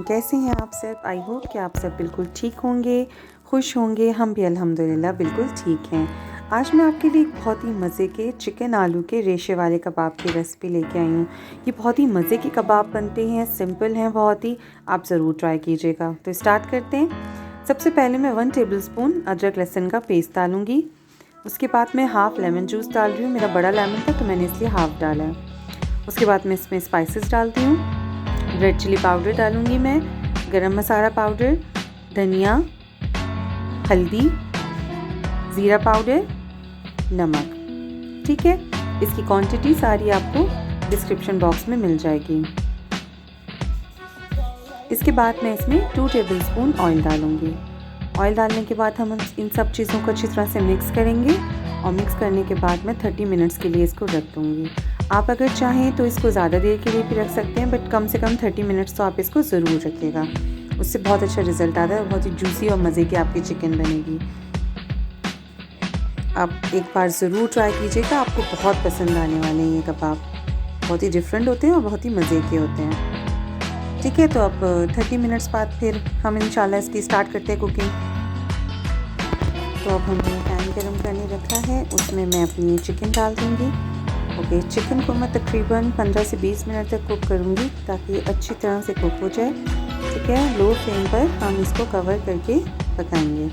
कैसे हैं आप सब। आई होप कि आप सब बिल्कुल ठीक होंगे, खुश होंगे। हम भी अल्हम्दुलिल्लाह बिल्कुल ठीक हैं। आज मैं आपके लिए एक बहुत ही मज़े के चिकन आलू के रेशे वाले कबाब की रेसिपी लेके आई हूँ। ये बहुत ही मज़े के कबाब बनते हैं, सिंपल हैं बहुत ही, आप ज़रूर ट्राई कीजिएगा। तो स्टार्ट करते हैं। सबसे पहले मैं 1 टेबलस्पून अदरक लहसुन का पेस्ट डालूँगी। उसके बाद मैं हाफ़ लेमन जूस डाल रही हूँ। मेरा बड़ा लेमन था तो मैंने इसलिए हाफ़ डाला है। उसके बाद मैं इसमें स्पाइसेस डालती हूँ। रेड चिली पाउडर डालूँगी मैं, गरम मसाला पाउडर, धनिया, हल्दी, ज़ीरा पाउडर, नमक। ठीक है, इसकी क्वांटिटी सारी आपको डिस्क्रिप्शन बॉक्स में मिल जाएगी। इसके बाद मैं इसमें 2 टेबलस्पून ऑयल डालूँगी। ऑयल डालने के बाद हम इन सब चीज़ों को अच्छी तरह से मिक्स करेंगे और मिक्स करने के बाद मैं 30 मिनट्स के लिए इसको रख दूँगी। आप अगर चाहें तो इसको ज़्यादा देर के लिए भी रख सकते हैं, बट कम से कम 30 मिनट्स तो आप इसको ज़रूर रखिएगा। उससे बहुत अच्छा रिज़ल्ट आता है, बहुत ही जूसी और मज़े की आपकी चिकन बनेगी। आप एक बार ज़रूर ट्राई कीजिएगा, आपको बहुत पसंद आने वाले हैं ये कबाब। बहुत ही डिफरेंट होते हैं और बहुत ही मज़े के होते हैं। ठीक है, तो अब 30 मिनट्स बाद फिर हम इंशाल्लाह इसकी स्टार्ट करते हैं कुकिंग। तो अब हमने पैन गरम करने रखा है, उसमें मैं अपनी चिकन डाल दूँगी। ओके, चिकन को मैं तकरीबन 15 से 20 मिनट तक कुक करूँगी ताकि ये अच्छी तरह से कुक हो जाए। ठीक है, लो फ्लेम पर हम इसको कवर करके पकाएंगे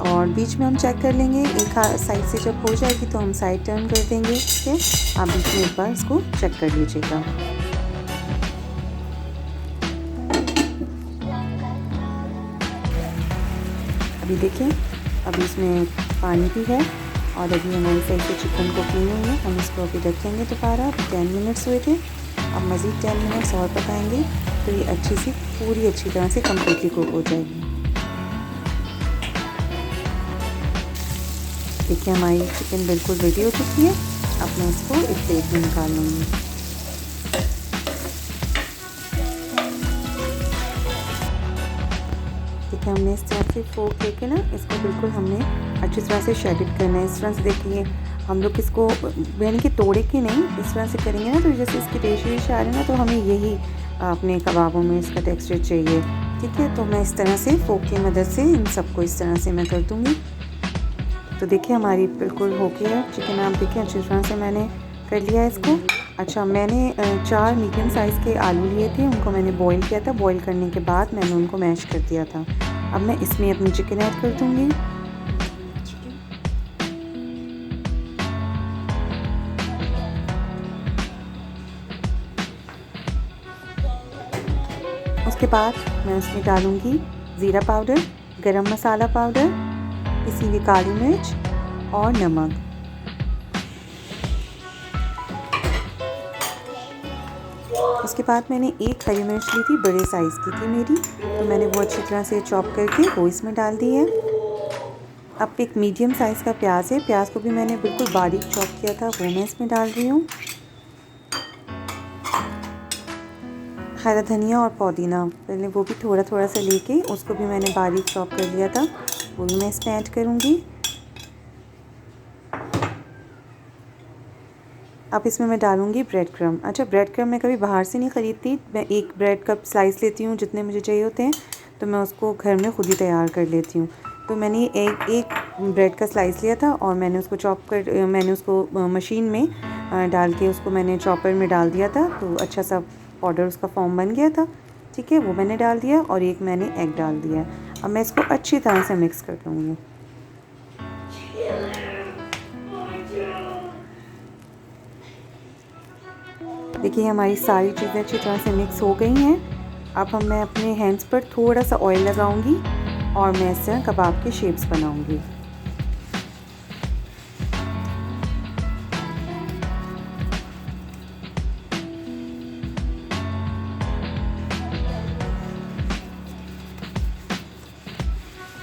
और बीच में हम चेक कर लेंगे। एक साइड से जब हो जाएगी तो हम साइड टर्न कर देंगे। ठीक है, आप बीच में एक बार इसको चेक कर लीजिएगा। अभी देखिए, अभी इसमें पानी भी है और अभी हमारी सही से चिकन को पीनी हुई है। हम इसको अभी रखेंगे दोबारा। 10 मिनट्स हुए थे, अब मज़ीद 10 मिनट्स और पकाएंगे तो ये पूरी अच्छी तरह से कम्प्लीटली कुक हो जाएगी। देखिए, हमारी चिकन बिल्कुल रेडी हो चुकी है। अब मैं इसको एक प्लेट में निकाल लूँगी। देखिए, हमने इस तरह से फोक लेके ना इसको बिल्कुल हमने अच्छी तरह से शेडिड करना है। इस तरह से देखिए, हम लोग इसको यानी कि तोड़े के नहीं, इस तरह से करेंगे ना तो जैसे इसकी रेशे आ रहे हैं ना, तो हमें यही अपने कबाबों में इसका टेक्सचर चाहिए। ठीक है, तो मैं इस तरह से फोक की मदद से इन सबको इस तरह से मैं कर दूँगी। तो देखिए, हमारी बिल्कुल हो गई है चिकन। आप देखिए, अच्छी तरह से मैंने कर लिया है इसको। अच्छा, मैंने 4 मीडियम साइज़ के आलू लिए थे, उनको मैंने बॉईल किया था। बॉईल करने के बाद मैंने उनको मैश कर दिया था। अब मैं इसमें अपनी चिकन ऐड कर दूँगी। उसके बाद मैं उसमें डालूँगी ज़ीरा पाउडर, गरम मसाला पाउडर, पिसी हुई काली मिर्च और नमक। उसके बाद मैंने एक हरी मिर्च ली थी, बड़े साइज़ की थी मेरी, तो मैंने वो अच्छी तरह से चॉप करके वो इसमें डाल दी है। अब एक मीडियम साइज़ का प्याज है, प्याज को भी मैंने बिल्कुल बारीक चॉप किया था, वो मैं इसमें डाल रही हूँ। हरा धनिया और पुदीना पहले वो भी थोड़ा थोड़ा सा लेके उसको भी मैंने बारीक चॉप कर लिया था, वो भी मैं इसमें ऐड करूँगी। अब इसमें मैं डालूँगी ब्रेड क्रम। अच्छा, ब्रेड क्रम मैं कभी बाहर से नहीं ख़रीदती, मैं एक ब्रेड का स्लाइस लेती हूँ, जितने मुझे चाहिए होते हैं, तो मैं उसको घर में खुद ही तैयार कर लेती हूँ। तो मैंने एक ब्रेड का स्लाइस लिया था और मैंने उसको मशीन में डाल के उसको मैंने चॉपर में डाल दिया था, तो अच्छा सा पाउडर उसका फॉर्म बन गया था। ठीक है, वो मैंने डाल दिया और एक मैंने एग डाल दिया। अब मैं इसको अच्छी तरह से मिक्स कर दूँगी। देखिए, हमारी सारी चीज़ें अच्छी तरह से मिक्स हो गई हैं। अब मैं अपने हैंड्स पर थोड़ा सा ऑयल लगाऊंगी और मैं इस तरह कबाब के शेप्स बनाऊंगी।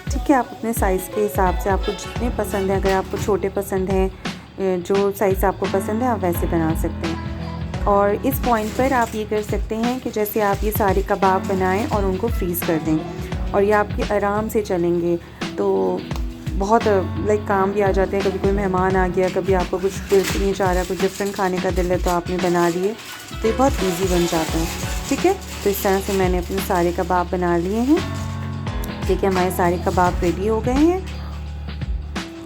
ठीक है, आप अपने साइज़ के हिसाब से, आपको जितने पसंद हैं, अगर आपको छोटे पसंद हैं, जो साइज़ आपको पसंद है आप वैसे बना सकते हैं। और इस पॉइंट पर आप ये कर सकते हैं कि जैसे आप ये सारे कबाब बनाएं और उनको फ्रीज़ कर दें और ये आपके आराम से चलेंगे। तो बहुत लाइक काम भी आ जाते हैं। कभी कोई मेहमान आ गया, कभी आपको कुछ दिल से नहीं चाह रहा, कुछ डिफरेंट खाने का दिल है तो आपने बना लिए, तो ये बहुत इजी बन जाता है। ठीक है, तो इस तरह से मैंने अपने सारे कबाब बना लिए हैं। ठीक है, हमारे सारे कबाब रेडी हो गए हैं।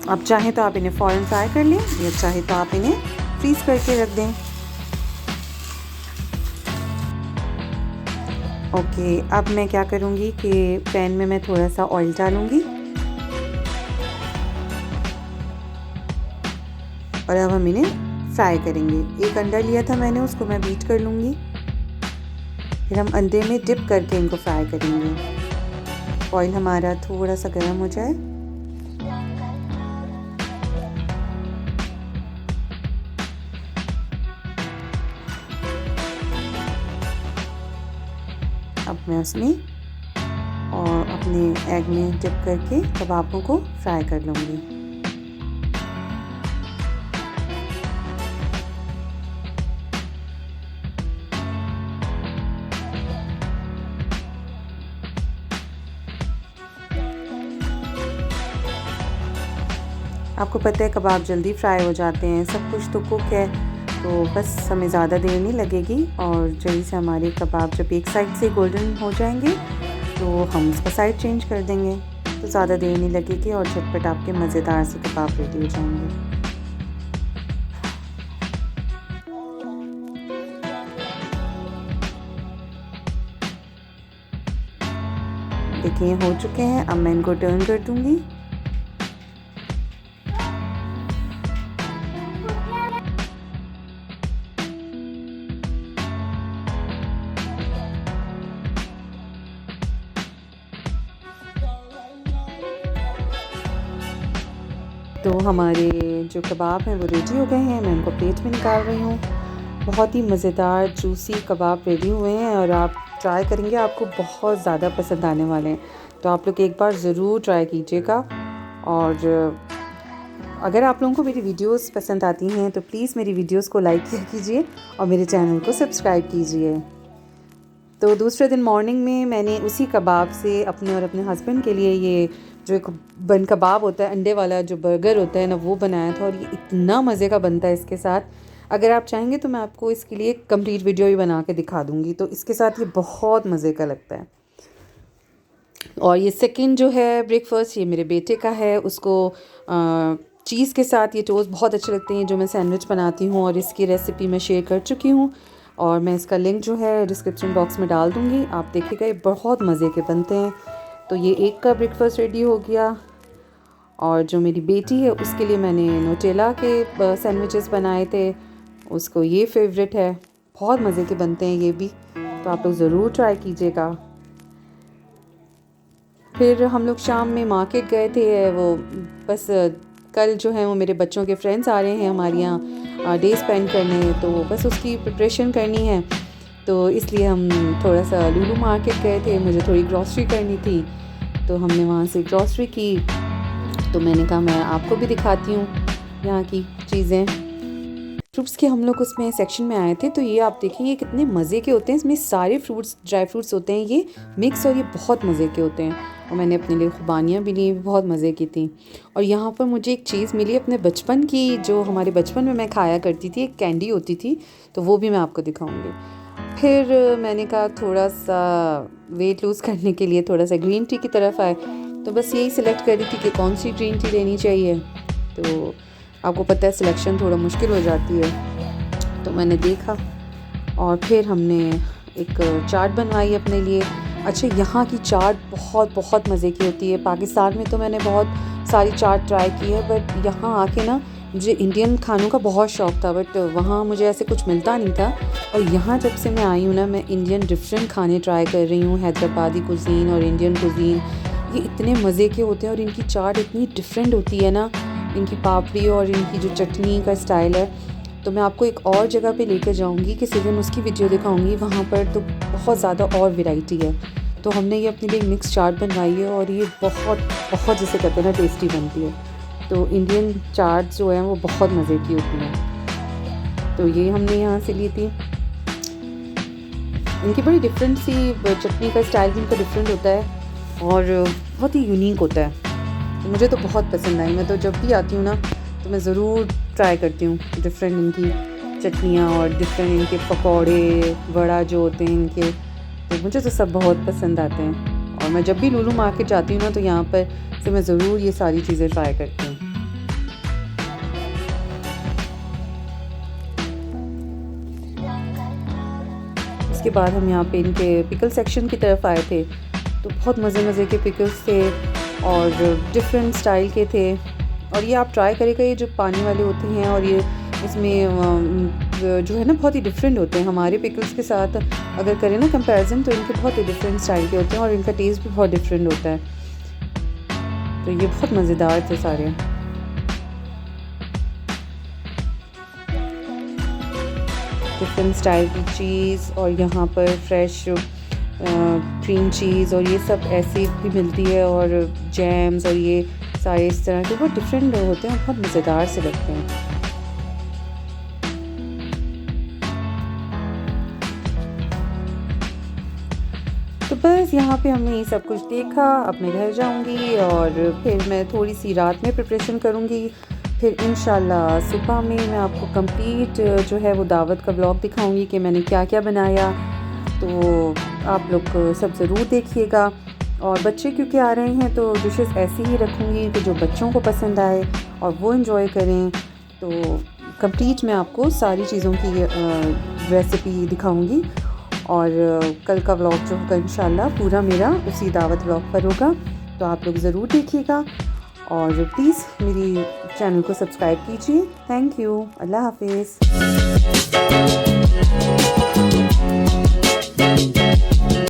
आप चाहें तो आप इन्हें फ़ौरन फ्राई कर लें, या चाहे तो आप इन्हें फ्रीज़ करके रख दें। ओके, अब मैं क्या करूँगी कि पैन में मैं थोड़ा सा ऑयल डालूँगी, और अब हम इन्हें फ्राई करेंगे। एक अंडा लिया था मैंने, उसको मैं बीट कर लूँगी, फिर हम अंडे में डिप करके इनको फ्राई करेंगे। ऑयल हमारा थोड़ा सा गर्म हो जाए, अब मैं उसमें और अपने एग में डिप करके कबाबों को फ्राई कर लूँगी। आपको पता है कबाब जल्दी फ्राई हो जाते हैं, सब कुछ तो कुक है, तो बस हमें ज़्यादा देर नहीं लगेगी। और जल्दी से हमारे कबाब जब एक साइड से गोल्डन हो जाएंगे तो हम उसका साइड चेंज कर देंगे, तो ज़्यादा देर नहीं लगेगी और झटपट आपके मज़ेदार से कबाब रेडी हो जाएंगे। देखिए हो चुके हैं, अब मैं इनको टर्न कर दूँगी। तो हमारे जो कबाब हैं वो रेडी हो गए हैं, मैं उनको प्लेट में निकाल रही हूँ। बहुत ही मज़ेदार जूसी कबाब रेडी हुए हैं और आप ट्राई करेंगे, आपको बहुत ज़्यादा पसंद आने वाले हैं। तो आप लोग एक बार ज़रूर ट्राई कीजिएगा। और अगर आप लोगों को मेरी वीडियोस पसंद आती हैं तो प्लीज़ मेरी वीडियोस को लाइक कीजिए और मेरे चैनल को सब्सक्राइब कीजिए। तो दूसरे दिन मॉर्निंग में मैंने उसी कबाब से अपने और अपने हस्बैंड के लिए ये जो एक बन कबाब होता है, अंडे वाला जो बर्गर होता है ना, वो बनाया था। और ये इतना मज़े का बनता है इसके साथ, अगर आप चाहेंगे तो मैं आपको इसके लिए कंप्लीट वीडियो भी बना के दिखा दूँगी। तो इसके साथ ये बहुत मज़े का लगता है। और ये सेकंड जो है ब्रेकफास्ट, ये मेरे बेटे का है, उसको चीज़ के साथ ये टोस्ट बहुत अच्छे लगते हैं जो मैं सैंडविच बनाती हूँ, और इसकी रेसिपी मैं शेयर कर चुकी हूँ और मैं इसका लिंक जो है डिस्क्रिप्शन बॉक्स में डाल दूँगी, आप देखिएगा, ये बहुत मज़े के बनते हैं। तो ये एक का ब्रेकफास्ट रेडी हो गया। और जो मेरी बेटी है उसके लिए मैंने नोटेला के सैंडविचेस बनाए थे, उसको ये फेवरेट है, बहुत मज़े के बनते हैं ये भी, तो आप लोग ज़रूर ट्राई कीजिएगा। फिर हम लोग शाम में मार्केट गए थे, वो बस कल जो है वो मेरे बच्चों के फ्रेंड्स आ रहे हैं हमारे यहाँ डे स्पेंड करने, तो बस उसकी प्रिपरेशन करनी है, तो इसलिए हम थोड़ा सा लुलु मार्केट गए थे, मुझे थोड़ी ग्रॉसरी करनी थी, तो हमने वहाँ से ग्रॉसरी की। तो मैंने कहा मैं आपको भी दिखाती हूँ यहाँ की चीज़ें। फ्रूट्स के हम लोग उसमें सेक्शन में आए थे, तो ये आप देखिए ये कितने मज़े के होते हैं, इसमें सारे फ्रूट्स ड्राई फ्रूट्स होते हैं ये मिक्स, और ये बहुत मज़े के होते हैं। और मैंने अपने लिए खुबानियाँ भी ली, बहुत मज़े की थी। और यहाँ पर मुझे एक चीज़ मिली अपने बचपन की, जो हमारे बचपन में मैं खाया करती थी, एक कैंडी होती थी, तो वो भी मैं आपको दिखाऊँगी। फिर मैंने कहा थोड़ा सा वेट लूज़ करने के लिए थोड़ा सा ग्रीन टी की तरफ आए, तो बस यही सिलेक्ट कर रही थी कि कौन सी ग्रीन टी लेनी चाहिए। तो आपको पता है सिलेक्शन थोड़ा मुश्किल हो जाती है, तो मैंने देखा और फिर हमने एक चाट बनवाई अपने लिए। अच्छा, यहाँ की चाट बहुत बहुत मज़े की होती है। पाकिस्तान में तो मैंने बहुत सारी चाट ट्राई की है, बट यहाँ आके ना मुझे इंडियन खानों का बहुत शौक़ था, बट वहाँ मुझे ऐसे कुछ मिलता नहीं था। और यहाँ जब से मैं आई हूँ ना, मैं इंडियन डिफरेंट खाने ट्राई कर रही हूँ, हैदराबादी कुज़ीन और इंडियन कुज़ीन, ये इतने मज़े के होते हैं और इनकी चाट इतनी डिफरेंट होती है ना, इनकी पापड़ी और इनकी जो चटनी का स्टाइल है। तो मैं आपको एक और जगह पे लेकर जाऊंगी, किसी दिन उसकी वीडियो दिखाऊंगी, वहाँ पर तो बहुत ज़्यादा और वैरायटी है। तो हमने ये अपने लिए मिक्स चाट बनवाई है और ये बहुत बहुत जिसे कहते हैं ना टेस्टी बनती है। तो इंडियन चाट जो है वो बहुत मज़े की होती हैं। तो ये हमने यहाँ से ली थी। इनकी बड़ी डिफरेंट सी चटनी का स्टाइल भी इनका डिफरेंट होता है और बहुत ही यूनिक होता है। तो मुझे तो बहुत पसंद आई। मैं तो जब भी आती हूँ ना तो मैं ज़रूर ट्राई करती हूँ डिफरेंट इनकी चटनियाँ और डिफरेंट इनके पकौड़े वड़ा जो होते हैं इनके, तो मुझे तो सब बहुत पसंद आते हैं। और मैं जब भी लुलु मार्केट जाती हूँ ना तो यहाँ पर से मैं ज़रूर ये सारी चीज़ें ट्राई करती हूँ। उसके बाद हम यहाँ पे इनके पिकल सेक्शन की तरफ आए थे, तो बहुत मज़े के पिकल्स थे और डिफरेंट स्टाइल के थे। और ये आप ट्राई करेगा, ये जो पानी वाले होते हैं और ये इसमें जो है ना बहुत ही डिफरेंट होते हैं हमारे पिकल्स के साथ। अगर करें ना कंपैरिजन तो इनके बहुत ही डिफरेंट स्टाइल के होते हैं और इनका टेस्ट भी बहुत डिफरेंट होता है। तो ये बहुत मज़ेदार थे सारे। डिफरेंट स्टाइल की चीज़ और यहाँ पर फ्रेश क्रीम चीज़ और ये सब ऐसी भी मिलती है और जैम्स और ये सारे इस तरह के बहुत डिफरेंट होते हैं, बहुत मज़ेदार से लगते हैं। तो बस यहाँ पे हमने ये सब कुछ देखा। अब मैं घर जाऊँगी और फिर मैं थोड़ी सी रात में प्रिपरेशन करूँगी। फिर इंशाल्लाह सुबह में मैं आपको कंप्लीट जो है वो दावत का व्लॉग दिखाऊंगी कि मैंने क्या क्या बनाया। तो आप लोग सब ज़रूर देखिएगा। और बच्चे क्योंकि आ रहे हैं तो डिशेस ऐसी ही रखूँगी कि जो बच्चों को पसंद आए और वो इन्जॉय करें। तो कंप्लीट मैं आपको सारी चीज़ों की रेसिपी दिखाऊँगी और कल का व्लॉग जो होगा इंशाल्लाह पूरा मेरा उसी दावत व्लॉग पर होगा। तो आप लोग ज़रूर देखिएगा और प्लीज़ मेरी चैनल को सब्सक्राइब कीजिए। Thank you. अल्लाह हाफिज़।